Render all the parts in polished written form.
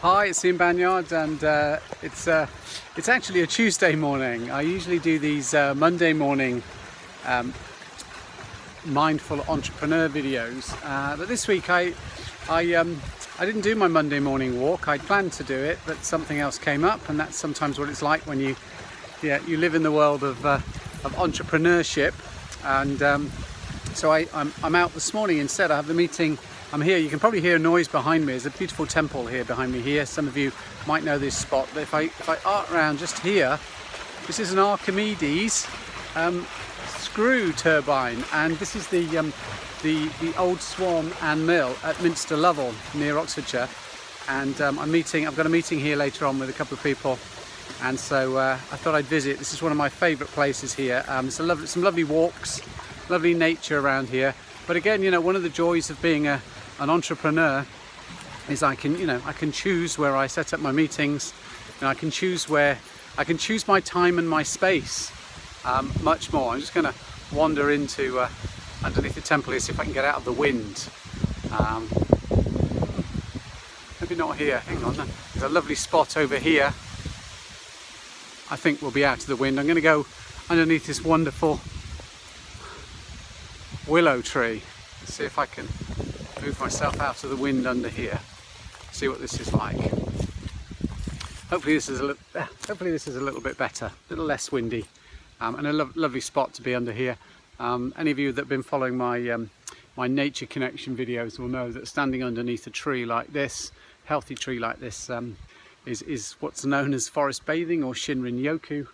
Hi, it's Ian Banyard, and it's actually a Tuesday morning. I usually do these Monday morning mindful entrepreneur videos, but this week I didn't do my Monday morning walk. I planned to do it, but something else came up, and that's sometimes what it's like when you live in the world of entrepreneurship. And so I'm out this morning instead. I have the meeting. I'm here. You can probably hear a noise behind me. There's a beautiful temple here behind me here. Some of you might know this spot, but if I arc around just here, this is an Archimedes screw turbine, and this is the old Swan and Mill at Minster Lovell near Oxfordshire. And I've got a meeting here later on with a couple of people, and so I thought I'd visit. This is one of my favourite places here. Some lovely walks, lovely nature around here. But again, one of the joys of being an entrepreneur is I can choose where I set up my meetings, and I can choose my time and my space much more. I'm just going to wander into underneath the temple here, see if I can get out of the wind. Maybe not here. Hang on, there's a lovely spot over here. I think we'll be out of the wind. I'm going to go underneath this wonderful willow tree. See if I can move myself out of the wind under here. See what this is like. Hopefully this is a little bit better, a little less windy, and a lovely spot to be under here. Any of you that have been following my nature connection videos will know that standing underneath a tree like this, healthy tree like this, is what's known as forest bathing or Shinrin Yoku.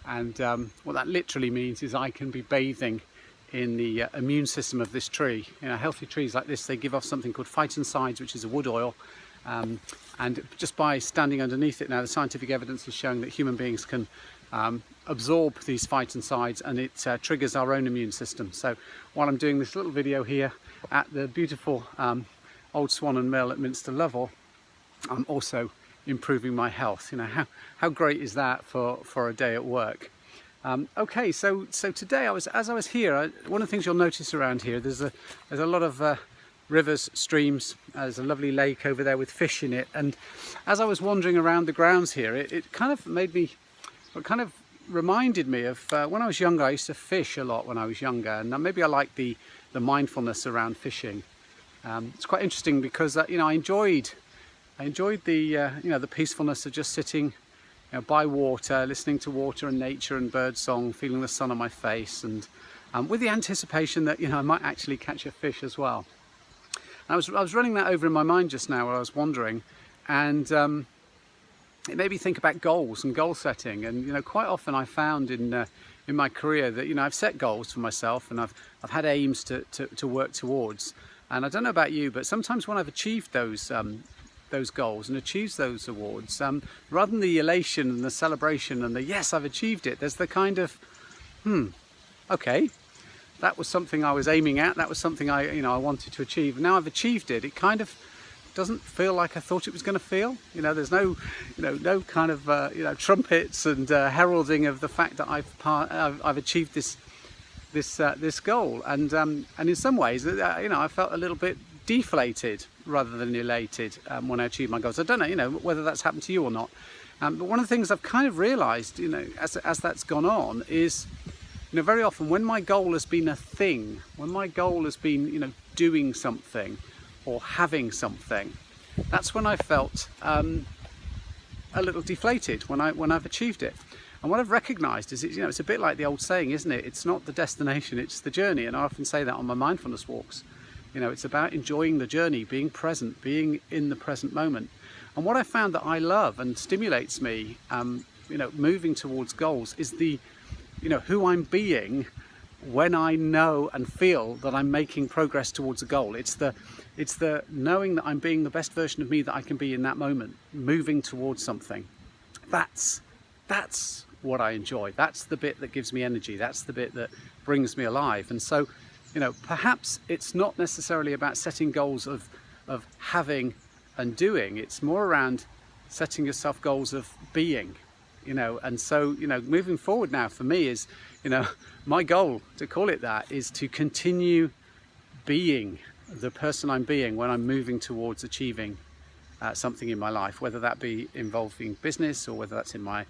And what that literally means is I can be bathing in the immune system of this tree. Healthy trees like this, they give off something called phytoncides, which is a wood oil, and just by standing underneath it now, the scientific evidence is showing that human beings can absorb these phytoncides, and it triggers our own immune system. So while I'm doing this little video here at the beautiful old Swan and Mill at Minster Lovell, I'm also improving my health. How great is that for a day at work? Okay, so today as I was here, one of the things you'll notice around here, there's a lot of rivers, streams. There's a lovely lake over there with fish in it, and as I was wandering around the grounds here, it kind of reminded me of when I was younger. I used to fish a lot when I was younger, and maybe I like the mindfulness around fishing. It's quite interesting because I enjoyed the peacefulness of just sitting by water, listening to water and nature and bird song, feeling the sun on my face, and with the anticipation that I might actually catch a fish as well. And I was running that over in my mind just now while I was wandering, and it made me think about goals and goal setting. And quite often I found in my career that I've set goals for myself, and I've had aims to work towards. And I don't know about you, but sometimes when I've achieved those goals and achieves those awards, rather than the elation and the celebration and the yes, I've achieved it, there's the kind of okay, that was something I was aiming at, that was something I wanted to achieve, and now I've achieved it. It kind of doesn't feel like I thought it was going to feel. There's no kind of trumpets and heralding of the fact that I've achieved this goal, and in some ways I felt a little bit deflated rather than elated when I achieved my goals. I don't know, whether that's happened to you or not. But one of the things I've kind of realised, as that's gone on, is, very often when my goal has been a thing, when my goal has been, doing something or having something, that's when I felt a little deflated when I've achieved it. And what I've recognised is, it's a bit like the old saying, isn't it? It's not the destination, it's the journey. And I often say that on my mindfulness walks. It's about enjoying the journey, being present, being in the present moment. And what I found that I love and stimulates me, moving towards goals, is the, who I'm being when I know and feel that I'm making progress towards a goal. It's the knowing that I'm being the best version of me that I can be in that moment, moving towards something. That's what I enjoy. That's the bit that gives me energy. That's the bit that brings me alive. And so, perhaps it's not necessarily about setting goals of having and doing. It's more around setting yourself goals of being, and so, moving forward now for me is, my goal, to call it that, is to continue being the person I'm being when I'm moving towards achieving something in my life, whether that be involving business or whether that's in my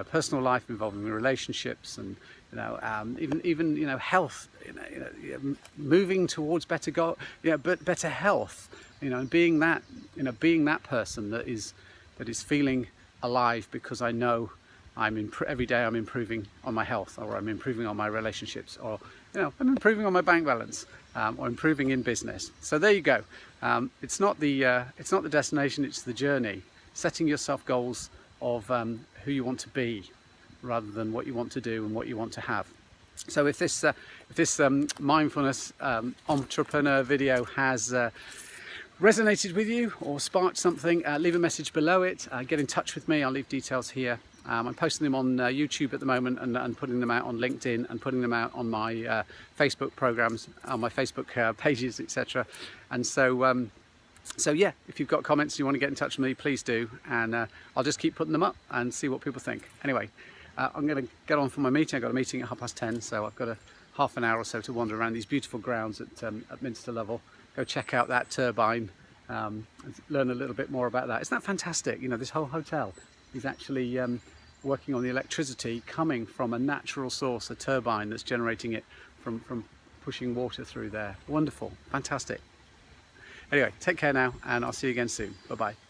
personal life, involving relationships, and even health, moving towards better health, and being that person that is feeling alive, because I know every day I'm improving on my health, or I'm improving on my relationships, or I'm improving on my bank balance, or improving in business. So there you go. It's not the destination, it's the journey. Setting yourself goals of who you want to be, rather than what you want to do and what you want to have. So if this mindfulness entrepreneur video has resonated with you or sparked something, leave a message below it. Get in touch with me. I'll leave details here. I'm posting them on YouTube at the moment, and putting them out on LinkedIn, and putting them out on my Facebook programs, on my Facebook pages, etc. And so yeah, if you've got comments, you want to get in touch with me, please do, and I'll just keep putting them up and see what people think. Anyway, I'm going to get on for my meeting. I've got a meeting at 10:30, so I've got a half an hour or so to wander around these beautiful grounds at Minster Level. Go check out that turbine, learn a little bit more about that. Isn't that fantastic? This whole hotel is actually working on the electricity coming from a natural source, a turbine that's generating it from pushing water through there. Wonderful, fantastic. Anyway, take care now, and I'll see you again soon. Bye-bye.